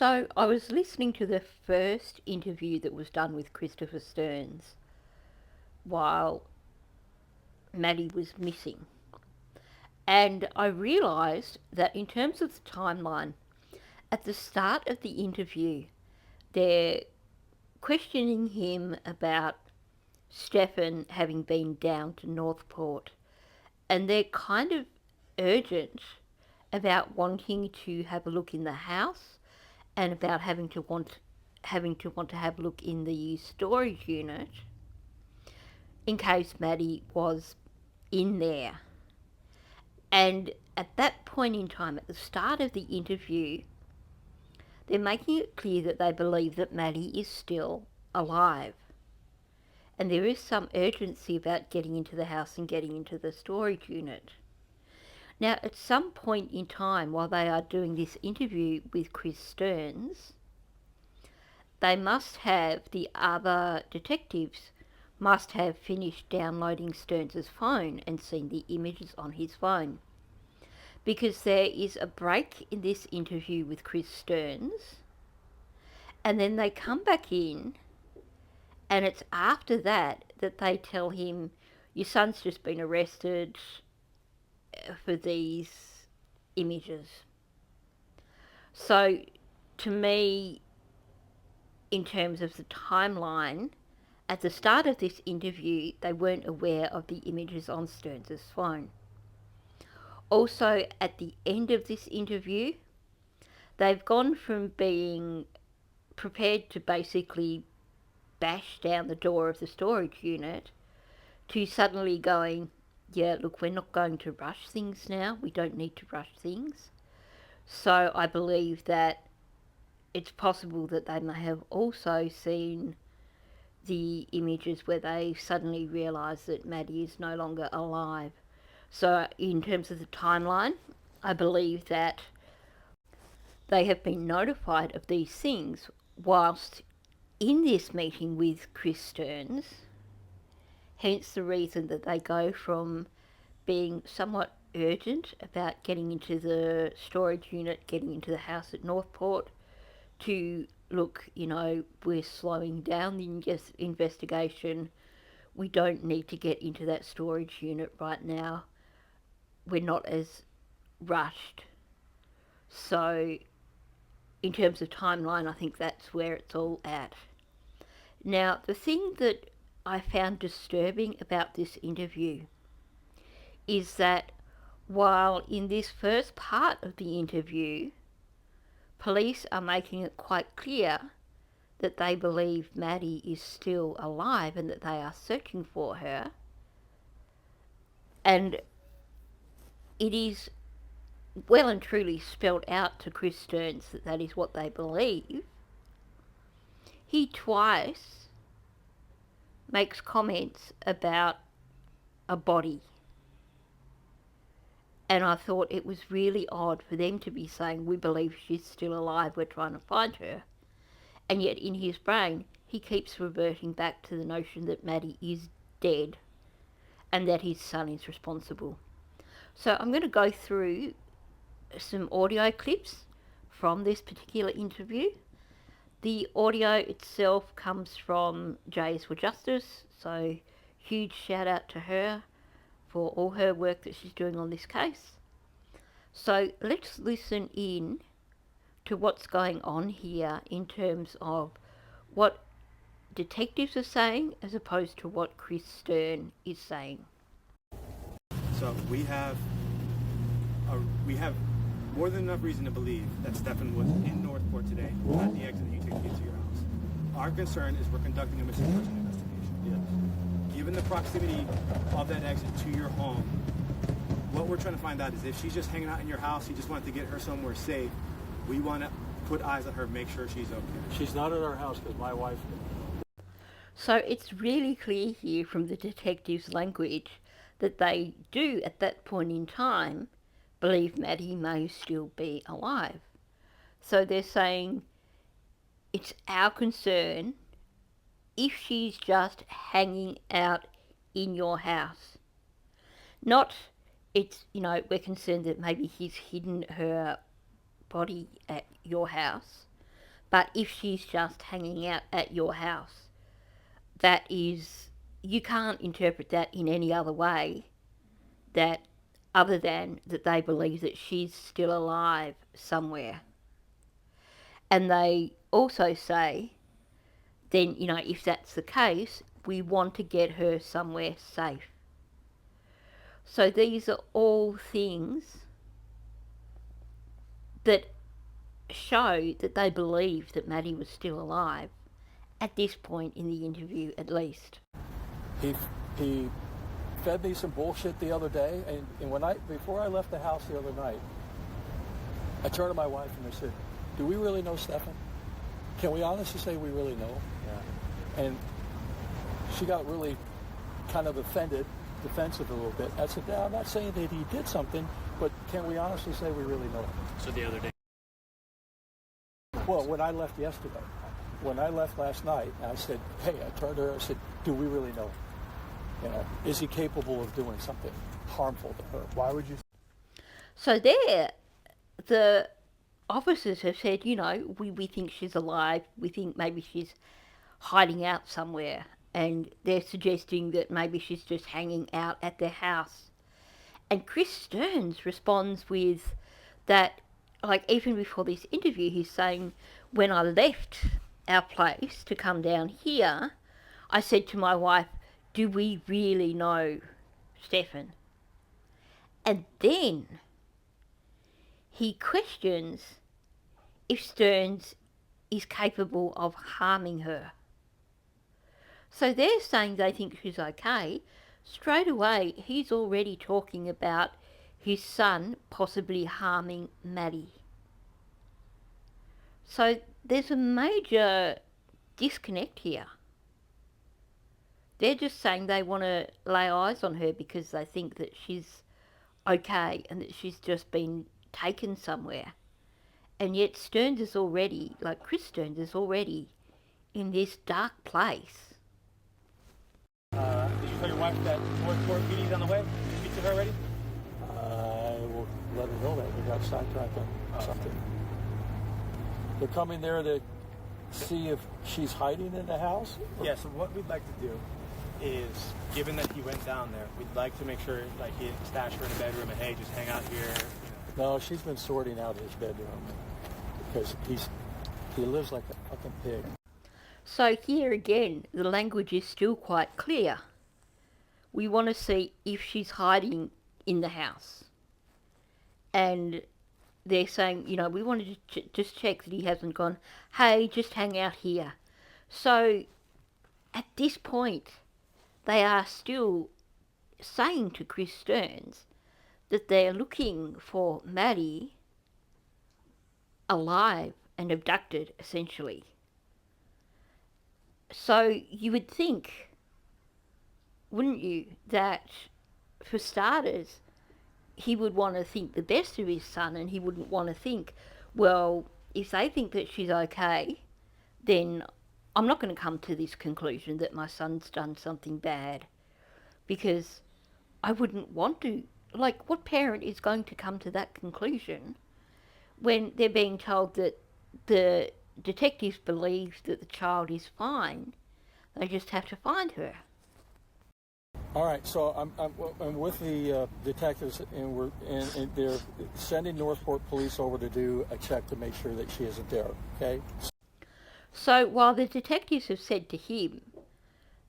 So I was listening to the first interview that was done with Christopher Stearns while Maddie was missing. And I realised that in terms of the timeline, at the start of the interview, they're questioning him about Stefan having been down to Northport, and they're kind of urgent about wanting to have a look in the house and about having to want to have a look in the storage unit in case Maddie was in there. And at that point in time, at the start of the interview, they're making it clear that they believe that Maddie is still alive. And there is some urgency about getting into the house and getting into the storage unit. Now, at some point in time, while they are doing this interview with Chris Stearns, they must have, the other detectives must have finished downloading Stearns' phone and seen the images on his phone. Because there is a break in this interview with Chris Stearns, and then they come back in, and it's after that that they tell him, your son's just been arrested for these images. So, to me, in terms of the timeline, at the start of this interview, they weren't aware of the images on Stearns' phone. Also, at the end of this interview, they've gone from being prepared to basically bash down the door of the storage unit to suddenly going, yeah, look, we're not going to rush things now. We don't need to rush things. So I believe that it's possible that they may have also seen the images where they suddenly realise that Maddie is no longer alive. So in terms of the timeline, I believe that they have been notified of these things whilst in this meeting with Chris Stearns, hence the reason that they go from being somewhat urgent about getting into the storage unit, getting into the house at Northport, to look, we're slowing down the investigation. We don't need to get into that storage unit right now. We're not as rushed. So, in terms of timeline, I think that's where it's all at. Now, the thing that I found disturbing about this interview is that while in this first part of the interview, police are making it quite clear that they believe Maddie is still alive and that they are searching for her, and it is well and truly spelled out to Chris Stearns that that is what they believe, he twice makes comments about a body. And I thought it was really odd for them to be saying, we believe she's still alive, we're trying to find her. And yet in his brain, he keeps reverting back to the notion that Maddie is dead and that his son is responsible. So I'm going to go through some audio clips from this particular interview. The audio itself comes from Jays for Justice, so huge shout out to her for all her work that she's doing on this case. So let's listen in to what's going on here in terms of what detectives are saying as opposed to what Chris Stern is saying. So we have more than enough reason to believe that Stefan was in Northport today at the exit you took to get to your house. Our concern is we're conducting a missing person investigation. Yes. Given the proximity of that exit to your home, what we're trying to find out is if she's just hanging out in your house, you just want to get her somewhere safe, we want to put eyes on her, make sure she's okay. She's not at our house because my wife... So it's really clear here from the detective's language that they do, at that point in time, believe Maddie may still be alive. So they're saying it's our concern if she's just hanging out in your house. Not it's, we're concerned that maybe he's hidden her body at your house. But if she's just hanging out at your house, that is, you can't interpret that in any other way that other than that they believe that she's still alive somewhere. And they also say, then, if that's the case, we want to get her somewhere safe. So these are all things that show that they believe that Maddie was still alive at this point in the interview, at least. He fed me some bullshit the other day, and before I left the house the other night, I turned to my wife and I said, "Do we really know Stefan? Can we honestly say we really know?" Yeah. And she got really kind of defensive a little bit. I said, "No, I'm not saying that he did something, but can we honestly say we really know him?" So the other day. Well, when I left yesterday, when I left last night, I said, "Hey," I turned to her, I said, "Do we really know him? Is he capable of doing something harmful to her?" Why would you? So there, the officers have said, we think she's alive. We think maybe she's hiding out somewhere. And they're suggesting that maybe she's just hanging out at their house. And Chris Stearns responds with that, like, even before this interview, he's saying, when I left our place to come down here, I said to my wife, do we really know Stefan? And then he questions if Stearns is capable of harming her. So they're saying they think she's okay. Straight away, he's already talking about his son possibly harming Maddie. So there's a major disconnect here. They're just saying they want to lay eyes on her because they think that she's okay and that she's just been taken somewhere. And yet Stearns is already, like Chris Stearns is already in this dark place. Did you tell your wife that North Court meeting's on the way? Did you speak to her already? I will let her know that we got sidetracked on something. They're coming there to see if she's hiding in the house? Yeah, so what we'd like to do is, given that he went down there, we'd like to make sure, like, he didn't stash her in the bedroom and, hey, just hang out here. No, she's been sorting out his bedroom because he lives like a fucking pig. So here again, the language is still quite clear. We want to see if she's hiding in the house. And they're saying, we wanted to just check that he hasn't gone, hey, just hang out here. So at this point, they are still saying to Chris Stearns that they're looking for Maddie alive and abducted, essentially. So you would think, wouldn't you, that for starters, he would want to think the best of his son, and he wouldn't want to think, well, if they think that she's okay, then I'm not going to come to this conclusion that my son's done something bad, because I wouldn't want to. Like, what parent is going to come to that conclusion when they're being told that the detectives believe that the child is fine? They just have to find her. All right, so I'm with the detectives, and they're sending Northport Police over to do a check to make sure that she isn't there. Okay. So while the detectives have said to him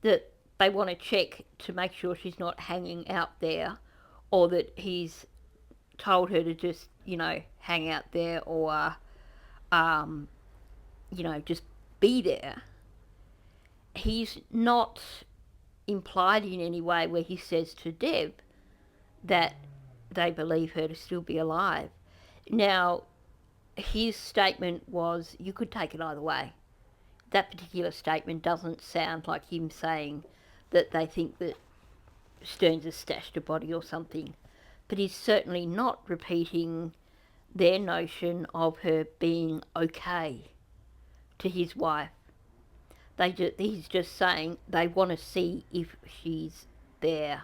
that they want to check to make sure she's not hanging out there, or that he's told her to just, hang out there, or, just be there, he's not implied in any way where he says to Deb that they believe her to still be alive. Now, his statement was, you could take it either way. That particular statement doesn't sound like him saying that they think that Stearns has stashed a body or something, but he's certainly not repeating their notion of her being okay to his wife. He's just saying they want to see if she's there.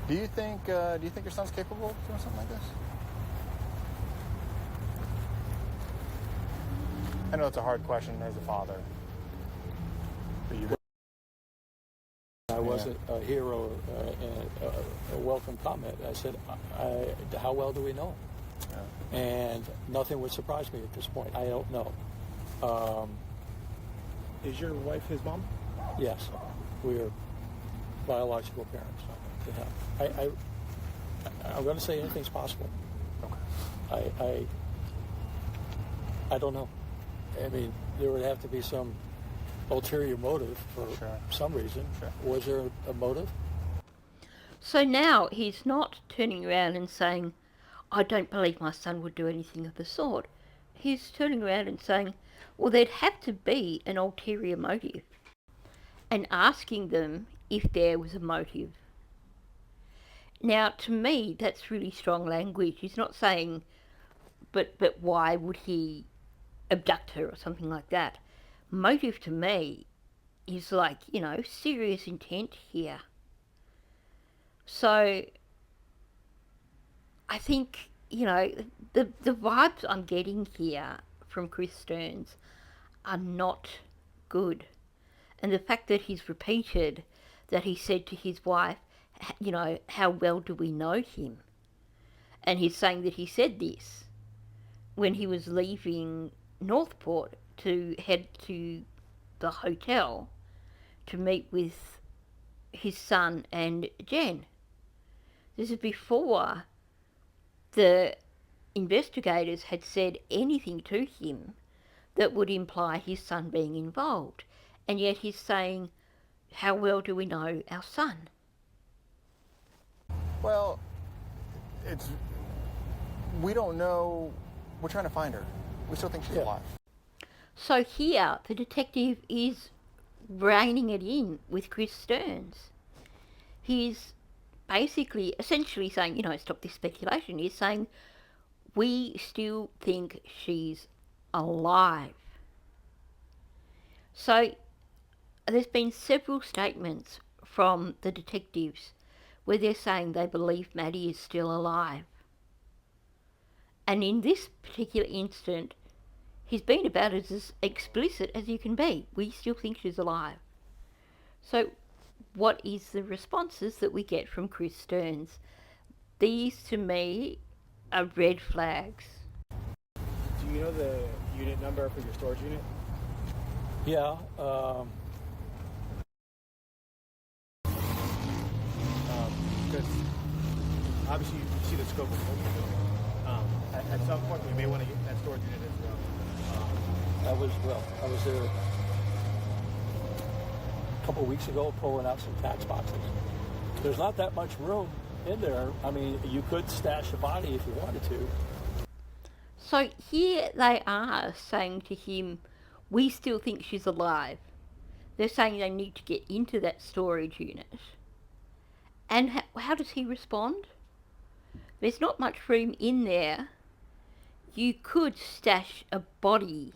Do you think your son's capable of doing something like this? I know it's a hard question as a father. But you, I wasn't a hero and a welcome comment. I said, how well do we know him? yeah. And nothing would surprise me at this point. I don't know. Is your wife his mom? Yes, we are biological parents. Yeah. I'm going to say anything's possible. Okay. I don't know. I mean, there would have to be some ulterior motive for Sure. some reason. Sure. Was there a motive? So now he's not turning around and saying, I don't believe my son would do anything of the sort. He's turning around and saying, well, there'd have to be an ulterior motive, and asking them if there was a motive. Now, to me, that's really strong language. He's not saying, but why would he abduct her or something like that. Motive to me is like, serious intent here. So I think, the vibes I'm getting here from Chris Stearns are not good. And the fact that he's repeated that he said to his wife, how well do we know him? And he's saying that he said this when he was leaving Northport to head to the hotel to meet with his son and Jen. This is before the investigators had said anything to him that would imply his son being involved. And yet he's saying, how well do we know our son? Well, we don't know. We're trying to find her. We still think she's alive. So here, the detective is reining it in with Chris Stearns. He's basically, essentially saying, stop this speculation. He's saying, we still think she's alive. So there's been several statements from the detectives where they're saying they believe Maddie is still alive. And in this particular instant, he's been about as explicit as you can be. We still think she's alive. So what is the responses that we get from Chris Stearns? These, to me, are red flags. Do you know the unit number for your storage unit? Yeah. Because obviously you see the scope of the whole building. At some point, we may want to get that storage unit as well. I was there a couple of weeks ago pulling out some tax boxes. There's not that much room in there. I mean, you could stash a body if you wanted to. So here they are saying to him, we still think she's alive. They're saying they need to get into that storage unit. And how does he respond? There's not much room in there. You could stash a body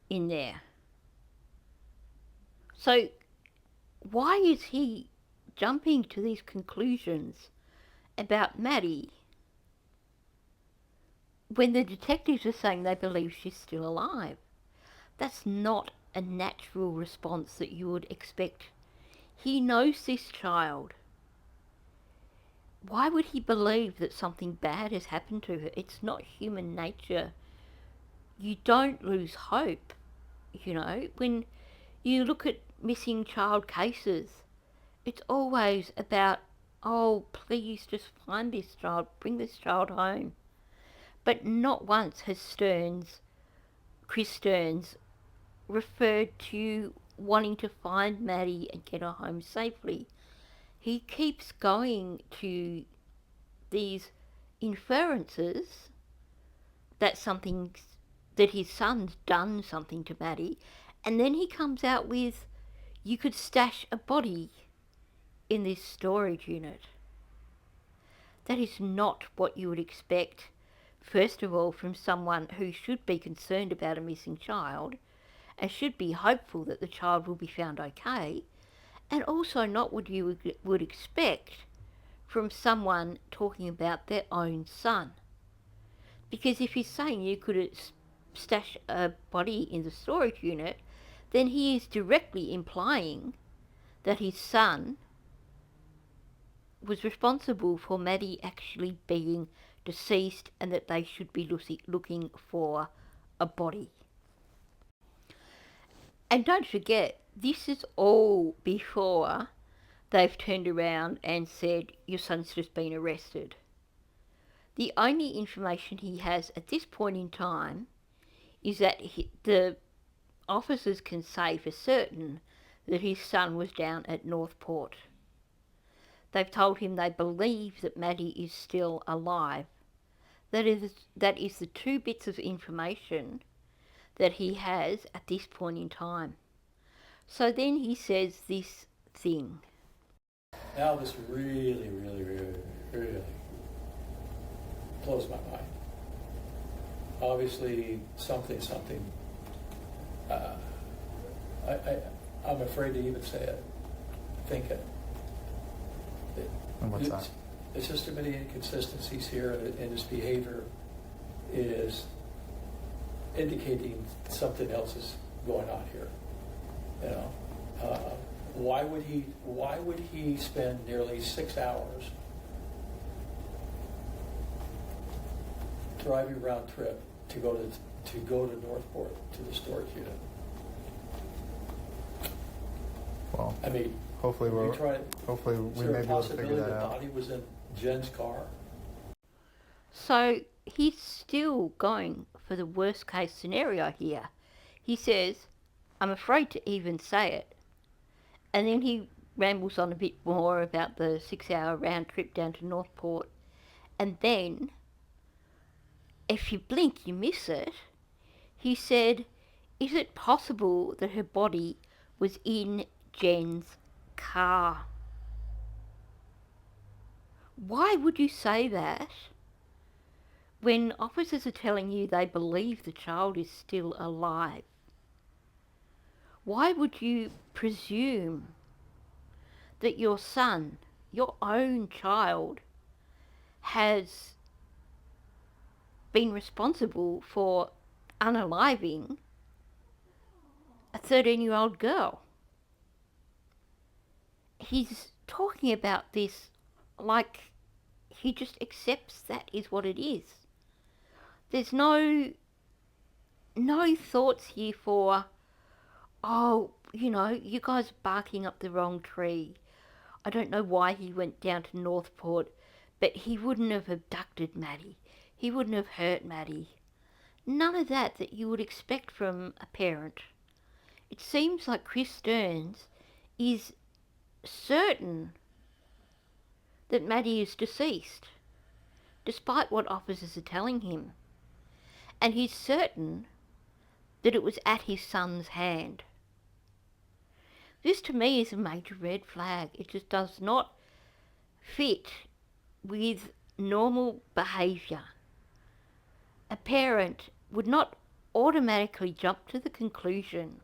in there. So why is he jumping to these conclusions about Maddie when the detectives are saying they believe she's still alive? That's not a natural response that you would expect. He knows this child. Why would he believe that something bad has happened to her? It's not human nature. You don't lose hope, When you look at missing child cases, it's always about, oh, please just find this child, bring this child home. But not once has Chris Stearns, referred to wanting to find Maddie and get her home safely. He keeps going to these inferences that his son's done something to Maddie, and then he comes out with, you could stash a body in this storage unit. That is not what you would expect, first of all, from someone who should be concerned about a missing child and should be hopeful that the child will be found okay, and also not what you would expect from someone talking about their own son. Because if he's saying you could stash a body in the storage unit, then he is directly implying that his son was responsible for Maddie actually being deceased and that they should be looking for a body. And don't forget, this is all before they've turned around and said, your son's just been arrested. The only information he has at this point in time is that the officers can say for certain that his son was down at Northport. They've told him they believe that Maddie is still alive. That is the two bits of information that he has at this point in time. So then he says this thing. Now this really, really, really, really blows my mind. Obviously, something. I'm afraid to even say it, think it. And what's that? There's just too many inconsistencies here, and his behavior is indicating something else is going on here. You know, why would he spend nearly 6 hours driving round trip to go to Northport to the storage unit? Well, I mean, hopefully we may be able to figure that out. Maddie was in Jen's car? So he's still going for the worst case scenario here. He says, I'm afraid to even say it. And then he rambles on a bit more about the 6-hour round trip down to Northport. And then, if you blink, you miss it. He said, is it possible that her body was in Jen's car? Why would you say that when officers are telling you they believe the child is still alive? Why would you presume that your son, your own child, has been responsible for unaliving a 13-year-old girl? He's talking about this like he just accepts that is what it is. There's no thoughts here for, oh, you know, you guys are barking up the wrong tree. I don't know why he went down to Northport, but he wouldn't have abducted Maddie. He wouldn't have hurt Maddie. None of that you would expect from a parent. It seems like Chris Stearns is certain that Maddie is deceased, despite what officers are telling him. And he's certain that it was at his son's hand. This to me is a major red flag. It just does not fit with normal behaviour. A parent would not automatically jump to the conclusion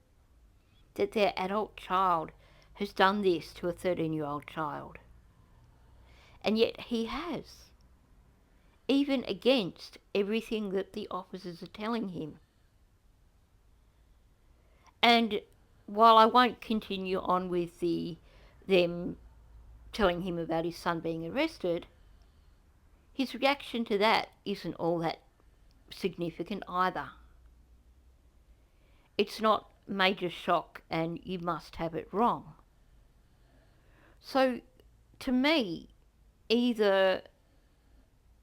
that their adult child has done this to a 13-year-old child. And yet he has, even against everything that the officers are telling him. And while I won't continue on with them telling him about his son being arrested, his reaction to that isn't all that significant either. It's not major shock and you must have it wrong. So to me, either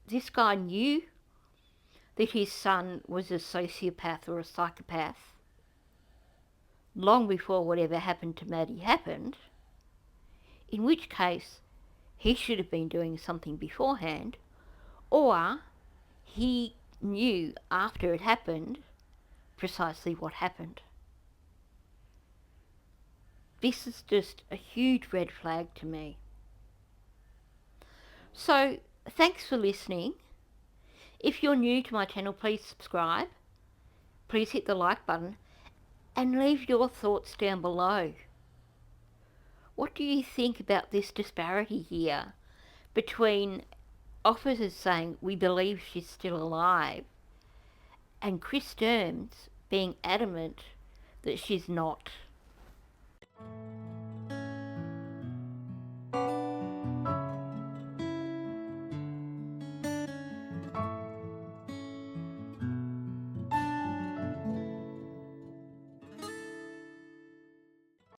this guy knew that his son was a sociopath or a psychopath long before whatever happened to Maddie happened, in which case he should have been doing something beforehand, or he knew after it happened precisely what happened. This is just a huge red flag to me. So, thanks for listening. If you're new to my channel, please subscribe. Please hit the like button and leave your thoughts down below. What do you think about this disparity here between officers saying we believe she's still alive and Chris Stearns being adamant that she's not.